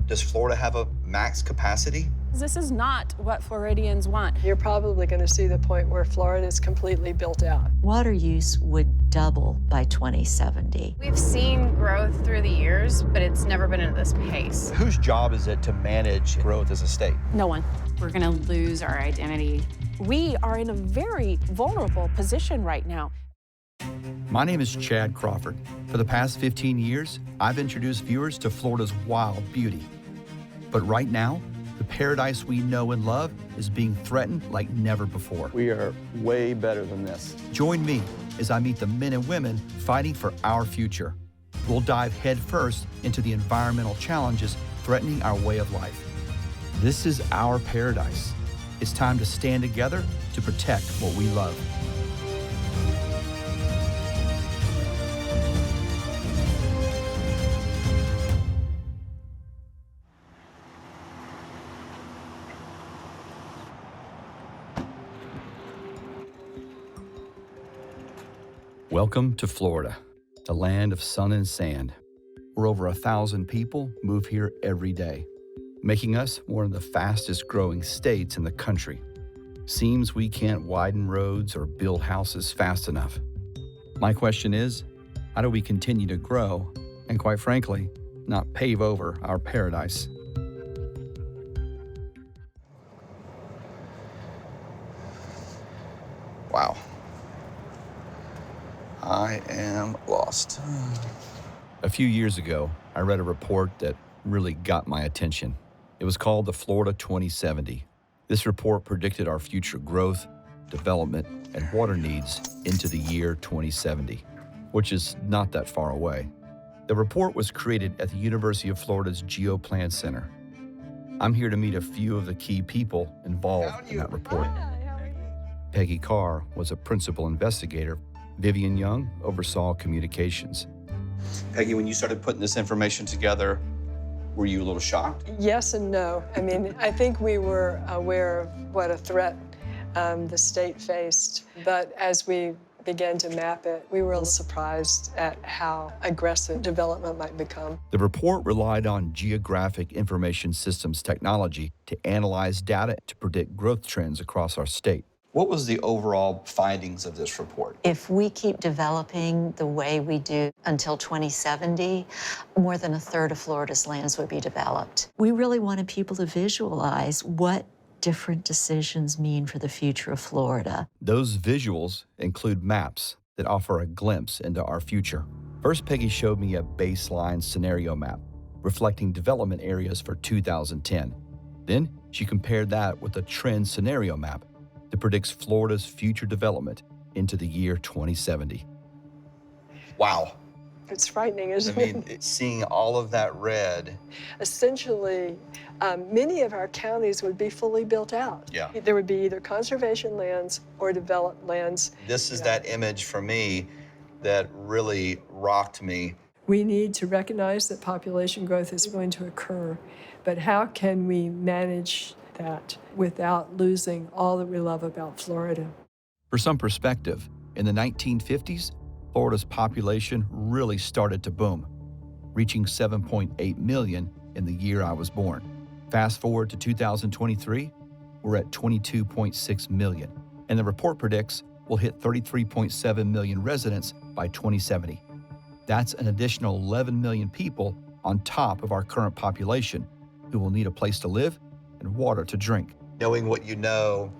Does Florida have a max capacity? This is not what Floridians want. You're probably going to see the point where Florida is completely built out. Water use would double by 2070. We've seen growth through the years, but it's never been at this pace. Whose job is it to manage growth as a state? No one. We're gonna lose our identity. We are in a very vulnerable position right now. My name is Chad Crawford. For the past 15 years, I've introduced viewers to Florida's wild beauty. But right now, the paradise we know and love is being threatened like never before. We are way better than this. Join me as I meet the men and women fighting for our future. We'll dive headfirst into the environmental challenges threatening our way of life. This is our paradise. It's time to stand together to protect what we love. Welcome to Florida, the land of sun and sand, where over 1,000 people move here every day, making us one of the fastest growing states in the country. Seems we can't widen roads or build houses fast enough. My question is, how do we continue to grow and, quite frankly, not pave over our paradise? Wow. I am lost. A few years ago, I read a report that really got my attention. It was called the Florida 2070. This report predicted our future growth, development, and water needs into the year 2070, which is not that far away. The report was created at the University of Florida's GeoPlan Center. I'm here to meet a few of the key people involved in that report. Peggy Carr was a principal investigator. Vivian Young oversaw communications. Peggy, when you started putting this information together, were you a little shocked? Yes and no. I mean, I think we were aware of what a threat the state faced, but as we began to map it, we were a little surprised at how aggressive development might become. The report relied on geographic information systems technology to analyze data to predict growth trends across our state. What was the overall findings of this report? If we keep developing the way we do until 2070, more than a third of Florida's lands would be developed. We really wanted people to visualize what different decisions mean for the future of Florida. Those visuals include maps that offer a glimpse into our future. First, Peggy showed me a baseline scenario map reflecting development areas for 2010. Then she compared that with a trend scenario map that predicts Florida's future development into the year 2070. Wow. It's frightening, isn't it? Seeing all of that red. Essentially, many of our counties would be fully built out. Yeah. There would be either conservation lands or developed lands. This is that image for me that really rocked me. We need to recognize that population growth is going to occur, but how can we manage that without losing all that we love about Florida? For some perspective, in the 1950s, Florida's population really started to boom, reaching 7.8 million in the year I was born. Fast forward to 2023, we're at 22.6 million, and the report predicts we'll hit 33.7 million residents by 2070. That's an additional 11 million people on top of our current population who will need a place to live and water to drink. Knowing what you know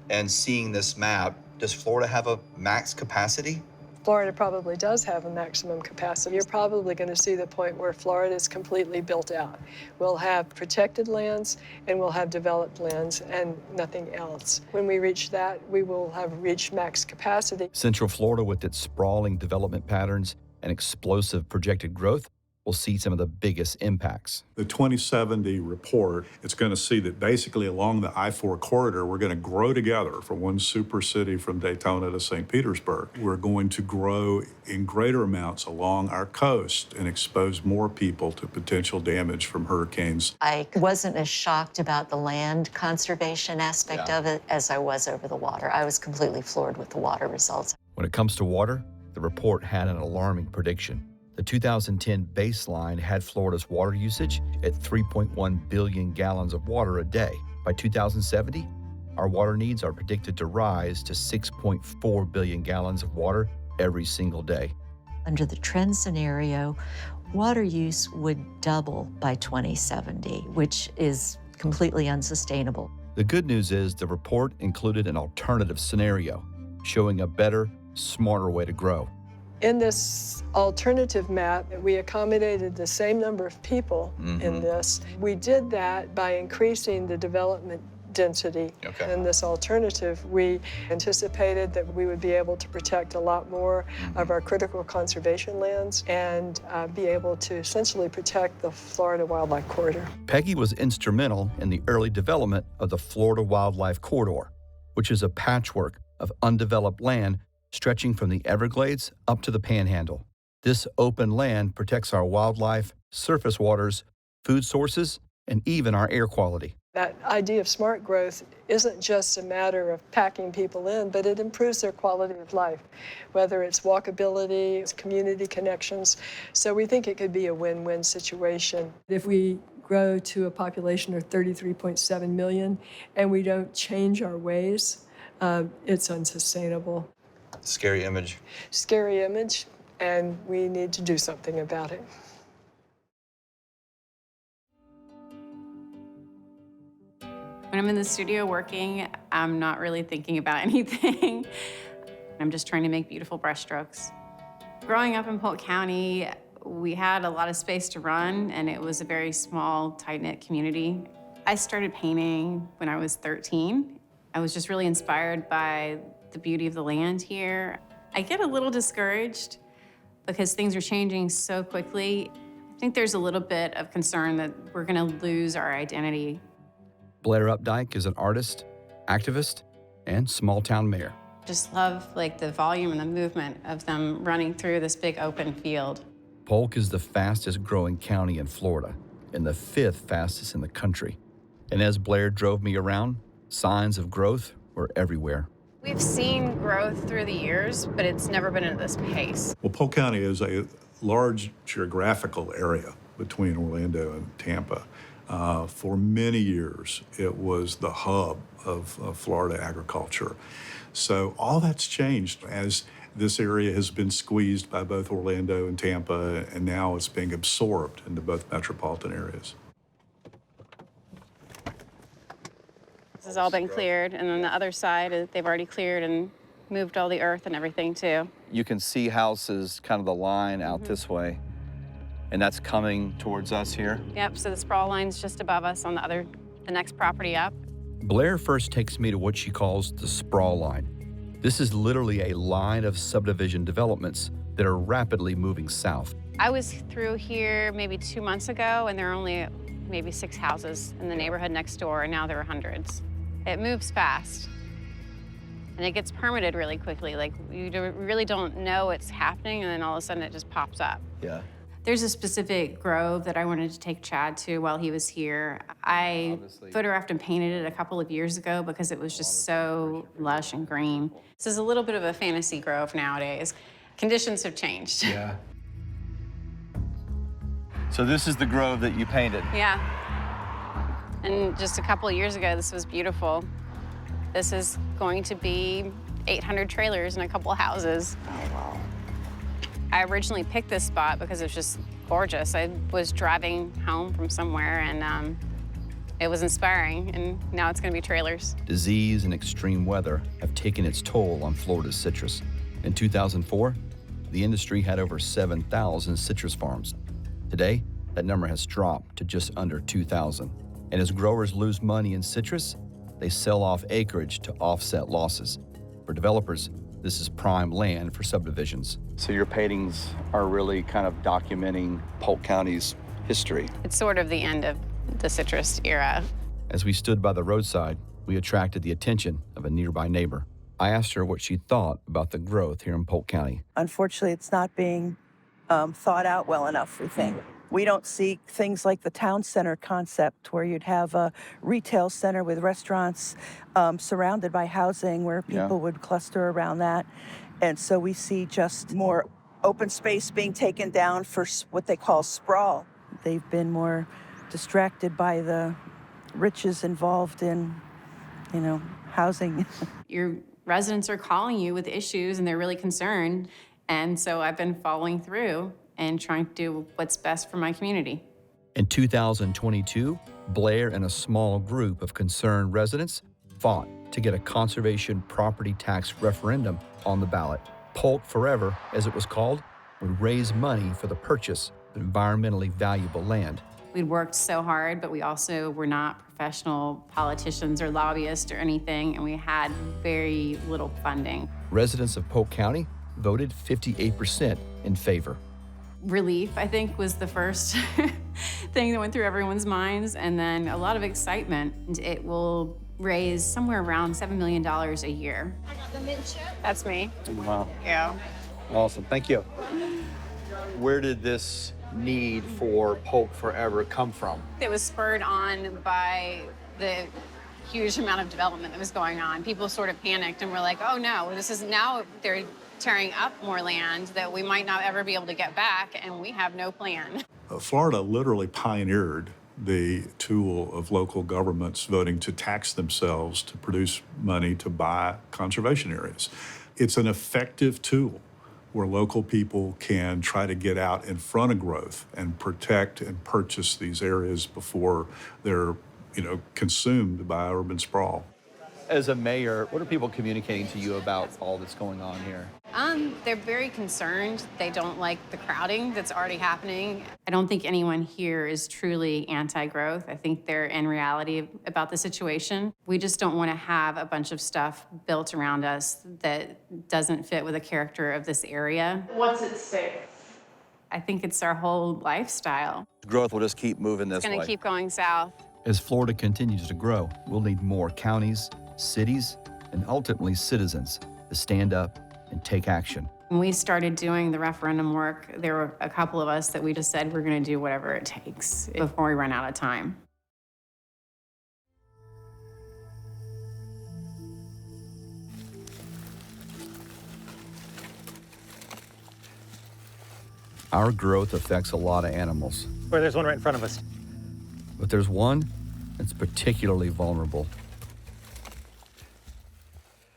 and seeing this map, does Florida have a max capacity? Florida probably does have a maximum capacity. You're probably going to see the point where Florida is completely built out. We'll have protected lands and we'll have developed lands and nothing else. When we reach that, we will have reached max capacity. Central Florida, with its sprawling development patterns and explosive projected growth, will see some of the biggest impacts. The 2070 report, it's going to see that basically along the I-4 corridor, we're going to grow together from one super city from Daytona to St. Petersburg. We're going to grow in greater amounts along our coast and expose more people to potential damage from hurricanes. I wasn't as shocked about the land conservation aspect of it as I was over the water. I was completely floored with the water results. When it comes to water, the report had an alarming prediction. The The 2010 baseline had Florida's water usage at 3.1 billion gallons of water a day. By 2070, our water needs are predicted to rise to 6.4 billion gallons of water every single day. Under the trend scenario, water use would double by 2070, which is completely unsustainable. The good news is the report included an alternative scenario, showing a better, smarter way to grow. In this alternative map, we accommodated the same number of people in this. We did that by increasing the development density. In this alternative, we anticipated that we would be able to protect a lot more of our critical conservation lands and be able to essentially protect the Florida Wildlife Corridor. Peggy was instrumental in the early development of the Florida Wildlife Corridor, which is a patchwork of undeveloped land stretching from the Everglades up to the Panhandle. This open land protects our wildlife, surface waters, food sources, and even our air quality. That idea of smart growth isn't just a matter of packing people in, but it improves their quality of life, whether it's walkability, it's community connections. So we think it could be a win-win situation. If we grow to a population of 33.7 million and we don't change our ways, it's unsustainable. Scary image. Scary image, and we need to do something about it. When I'm in the studio working, I'm not really thinking about anything. I'm just trying to make beautiful brushstrokes. Growing up in Polk County, we had a lot of space to run, and it was a very small, tight-knit community. I started painting when I was 13. I was just really inspired by the beauty of the land here. I get a little discouraged because things are changing so quickly. I think there's a little bit of concern that we're gonna lose our identity. Blair Updike is an artist, activist, and small-town mayor. Just love the volume and the movement of them running through this big open field. Polk is the fastest growing county in Florida and the 5th fastest in the country. And as Blair drove me around, signs of growth were everywhere. We've seen growth through the years, but it's never been at this pace. Well, Polk County is a large geographical area between Orlando and Tampa. For many years, it was the hub of Florida agriculture. So all that's changed as this area has been squeezed by both Orlando and Tampa, and now it's being absorbed into both metropolitan areas. This has all been cleared, and on the other side, they've already cleared and moved all the earth and everything too. You can see houses, kind of the line out this way, and that's coming towards us here. Yep, so the sprawl line's just above us on the next property up. Blair first takes me to what she calls the sprawl line. This is literally a line of subdivision developments that are rapidly moving south. I was through here maybe 2 months ago, and there are only maybe 6 houses in the neighborhood next door, and now there are hundreds. It moves fast, and it gets permitted really quickly. You really don't know what's happening, and then all of a sudden it just pops up. Yeah. There's a specific grove that I wanted to take Chad to while he was here. I photographed and painted it a couple of years ago because it was just so lush and green. This is a little bit of a fantasy grove nowadays. Conditions have changed. Yeah. So this is the grove that you painted? Yeah. And just a couple of years ago, this was beautiful. This is going to be 800 trailers and a couple of houses. Oh, wow. I originally picked this spot because it was just gorgeous. I was driving home from somewhere, and it was inspiring, and now it's going to be trailers. Disease and extreme weather have taken its toll on Florida's citrus. In 2004, the industry had over 7,000 citrus farms. Today, that number has dropped to just under 2,000. And as growers lose money in citrus, they sell off acreage to offset losses. For developers, this is prime land for subdivisions. So your paintings are really kind of documenting Polk County's history. It's sort of the end of the citrus era. As we stood by the roadside, we attracted the attention of a nearby neighbor. I asked her what she thought about the growth here in Polk County. Unfortunately, it's not being thought out well enough, we think. We don't see things like the town center concept where you'd have a retail center with restaurants surrounded by housing where people would cluster around that. And so we see just more open space being taken down for what they call sprawl. They've been more distracted by the riches involved in, housing. Your residents are calling you with issues and they're really concerned. And so I've been following through and trying to do what's best for my community. In 2022, Blair and a small group of concerned residents fought to get a conservation property tax referendum on the ballot. Polk Forever, as it was called, would raise money for the purchase of environmentally valuable land. We'd worked so hard, but we also were not professional politicians or lobbyists or anything, and we had very little funding. Residents of Polk County voted 58% in favor. Relief, I think, was the first thing that went through everyone's minds, and then a lot of excitement. It will raise somewhere around $7 million a year. I got the mint chip. That's me. Wow. Yeah. Awesome. Thank you. Where did this need for Polk Forever come from? It was spurred on by the huge amount of development that was going on. People sort of panicked and were like, oh no, now they're tearing up more land that we might not ever be able to get back, and we have no plan. Florida literally pioneered the tool of local governments voting to tax themselves to produce money to buy conservation areas. It's an effective tool where local people can try to get out in front of growth and protect and purchase these areas before they're, consumed by urban sprawl. As a mayor, what are people communicating to you about all that's going on here? They're very concerned. They don't like the crowding that's already happening. I don't think anyone here is truly anti-growth. I think they're in reality about the situation. We just don't want to have a bunch of stuff built around us that doesn't fit with the character of this area. What's at stake? I think it's our whole lifestyle. Growth will just keep moving this It's going way. to keep going south. As Florida continues to grow, we'll need more counties, cities, and ultimately citizens to stand up and take action. When we started doing the referendum work, there were a couple of us that we just said we're going to do whatever it takes before we run out of time. Our growth affects a lot of animals, Or there's one right in front of us. but there's one that's particularly vulnerable.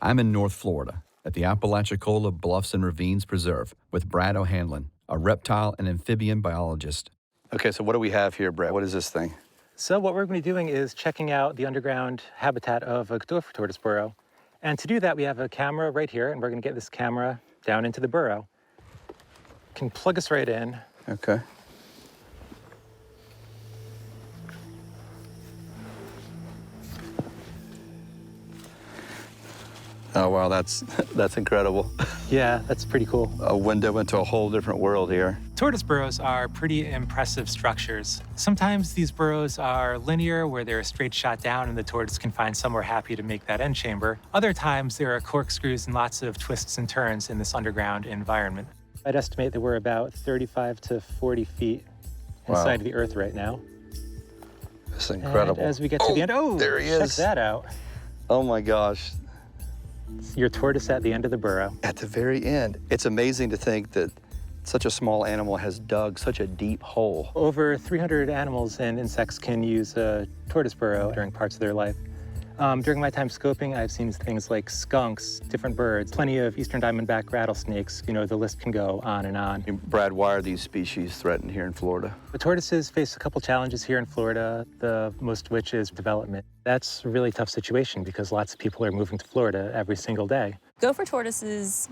I'm in North Florida at the Apalachicola Bluffs and Ravines Preserve with Brad O'Hanlon, a reptile and amphibian biologist. Okay, so what do we have here, Brett? What is this thing? So what we're going to be doing is checking out the underground habitat of a gopher tortoise burrow. And to do that, we have a camera right here, and we're going to get this camera down into the burrow. Can plug us right in. Okay. Oh, wow, that's incredible. Yeah, that's pretty cool. A window into a whole different world here. Tortoise burrows are pretty impressive structures. Sometimes these burrows are linear, where they're a straight shot down and the tortoise can find somewhere happy to make that end chamber. Other times, there are corkscrews and lots of twists and turns in this underground environment. I'd estimate that we're about 35 to 40 feet inside the earth right now. It's incredible. And as we get to the end, there he check is. that out. Oh my gosh. Your tortoise at the end of the burrow. At the very end. It's amazing to think that such a small animal has dug such a deep hole. Over 300 animals and insects can use a tortoise burrow during parts of their life. During my time scoping, I've seen things like skunks, different birds, plenty of eastern diamondback rattlesnakes. You know, the list can go on and on. Brad, why are these species threatened here in Florida? The tortoises face a couple challenges here in Florida, the most of which is development. That's a really tough situation because lots of people are moving to Florida every single day. Gopher tortoises,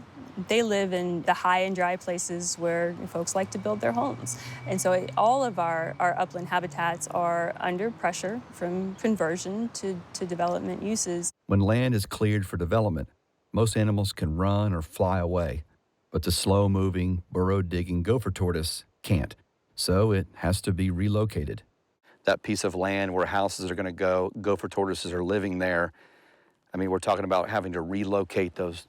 they live in the high and dry places where folks like to build their homes. And so all of our upland habitats are under pressure from conversion to development uses. When land is cleared for development, most animals can run or fly away, but the slow-moving, burrow-digging gopher tortoise can't, so it has to be relocated. That piece of land where houses are going to go, gopher tortoises are living there. I mean, we're talking about having to relocate those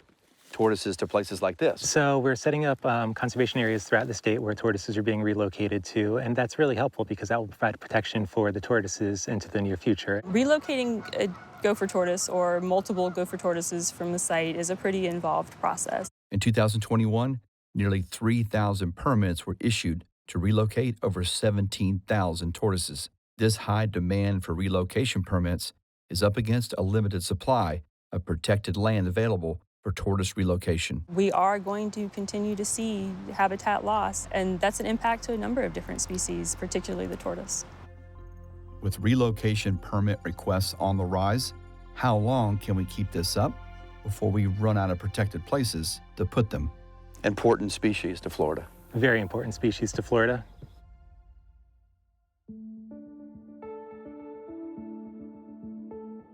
tortoises to places like this. So we're setting up conservation areas throughout the state where tortoises are being relocated to, and that's really helpful because that will provide protection for the tortoises into the near future. Relocating a gopher tortoise or multiple gopher tortoises from the site is a pretty involved process. In 2021, Nearly 3,000 permits were issued to relocate over 17,000 tortoises. This high demand for relocation permits is up against a limited supply of protected land available for tortoise relocation. We are going to continue to see habitat loss, and that's an impact to a number of different species, particularly the tortoise. With relocation permit requests on the rise, how long can we keep this up before we run out of protected places to put them? Important species to Florida. Very important species to Florida.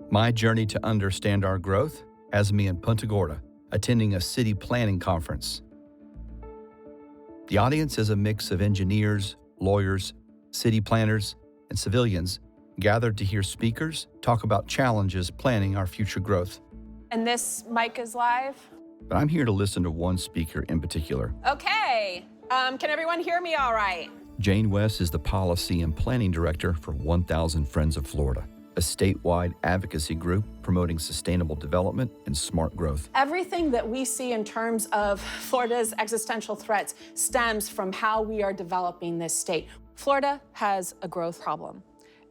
My journey to understand our growth has me in Punta Gorda, attending a city planning conference. The audience is a mix of engineers, lawyers, city planners, and civilians gathered to hear speakers talk about challenges planning our future growth. And this mic is live? But I'm here to listen to one speaker in particular. Okay. Can everyone hear me all right? Jane West is the Policy and Planning Director for 1,000 Friends of Florida, a statewide advocacy group promoting sustainable development and smart growth. Everything that we see in terms of Florida's existential threats stems from how we are developing this state. Florida has a growth problem.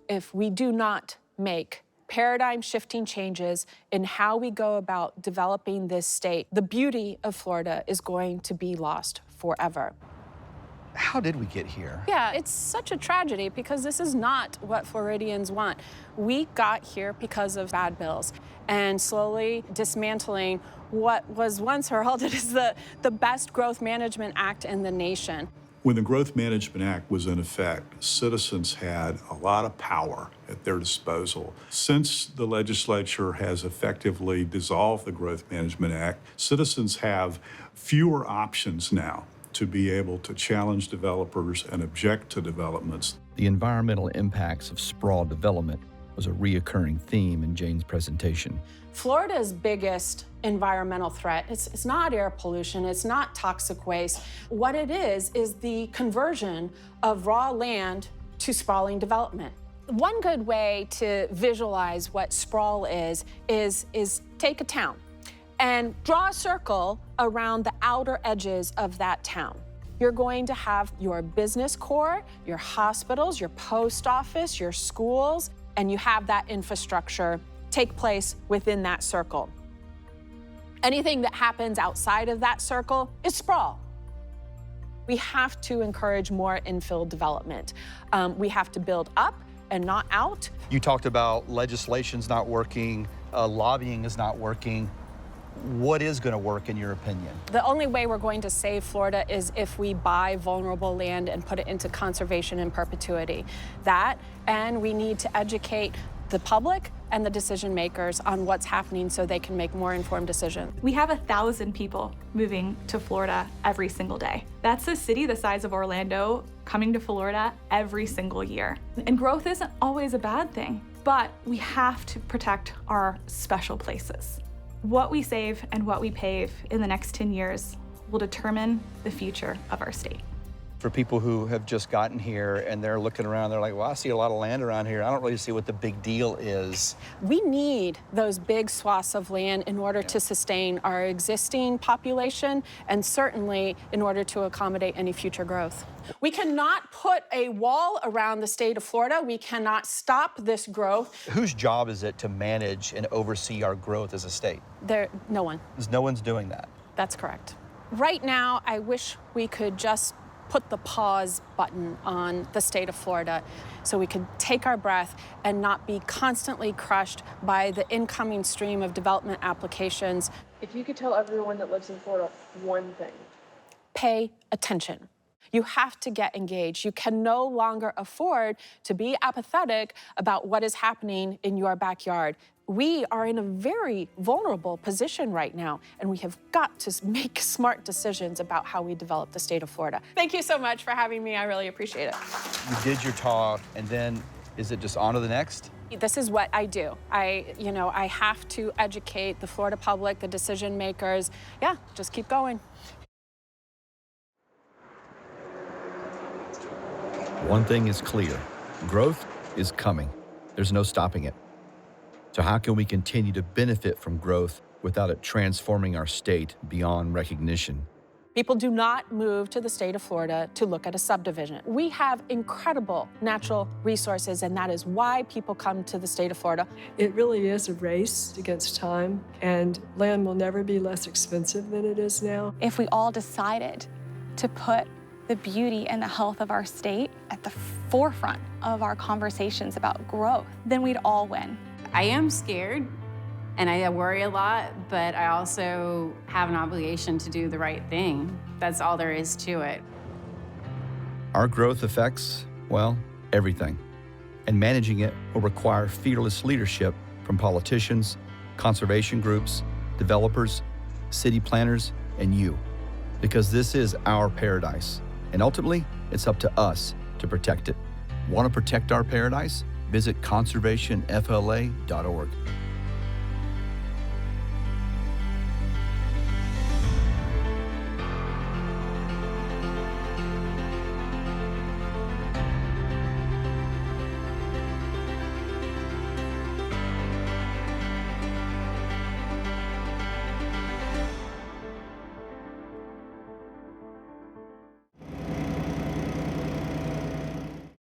If we do not make paradigm-shifting changes in how we go about developing this state, the beauty of Florida is going to be lost forever. How did we get here? Yeah, it's such a tragedy because this is not what Floridians want. We got here because of bad bills and slowly dismantling what was once heralded as the best growth management act in the nation. When the Growth Management Act was in effect, citizens had a lot of power at their disposal. Since the legislature has effectively dissolved the Growth Management Act, citizens have fewer options now to be able to challenge developers and object to developments. The environmental impacts of sprawl development was a reoccurring theme in Jane's presentation. Florida's biggest environmental threat, it's not air pollution, it's not toxic waste. What it is the conversion of raw land to sprawling development. One good way to visualize what sprawl is take a town and draw a circle around the outer edges of that town. You're going to have your business core, your hospitals, your post office, your schools, and you have that infrastructure take place within that circle. Anything that happens outside of that circle is sprawl. We have to encourage more infill development. We have to build up and not out. You talked about legislation's not working, lobbying is not working. What is going to work in your opinion? The only way we're going to save Florida is if we buy vulnerable land and put it into conservation in perpetuity. That, and we need to educate the public and the decision makers on what's happening so they can make more informed decisions. We have 1,000 people moving to Florida every single day. That's a city the size of Orlando coming to Florida every single year. And growth isn't always a bad thing, but we have to protect our special places. What we save and what we pave in the next 10 years will determine the future of our state. For people who have just gotten here and they're looking around, they're like, well, I see a lot of land around here. I don't really see what the big deal is. We need those big swaths of land in order to sustain our existing population and certainly in order to accommodate any future growth. We cannot put a wall around the state of Florida. We cannot stop this growth. Whose job is it to manage and oversee our growth as a state? No one. Because no one's doing that. That's correct. Right now, I wish we could just put the pause button on the state of Florida so we could take our breath and not be constantly crushed by the incoming stream of development applications. If you could tell everyone that lives in Florida one thing. Pay attention. You have to get engaged. You can no longer afford to be apathetic about what is happening in your backyard. We are in a very vulnerable position right now, and we have got to make smart decisions about how we develop the state of Florida. Thank you so much for having me. I really appreciate it. You did your talk, and then is it just on to the next? This is what I do. I have to educate the Florida public, the decision makers. Yeah, just keep going. One thing is clear, growth is coming. There's no stopping it. So how can we continue to benefit from growth without it transforming our state beyond recognition? People do not move to the state of Florida to look at a subdivision. We have incredible natural resources, and that is why people come to the state of Florida. It really is a race against time, and land will never be less expensive than it is now. If we all decided to put the beauty and the health of our state at the forefront of our conversations about growth, then we'd all win. I am scared and I worry a lot, but I also have an obligation to do the right thing. That's all there is to it. Our growth affects, well, everything. And managing it will require fearless leadership from politicians, conservation groups, developers, city planners, and you. Because this is our paradise. And ultimately, it's up to us to protect it. Want to protect our paradise? Visit conservationfla.org.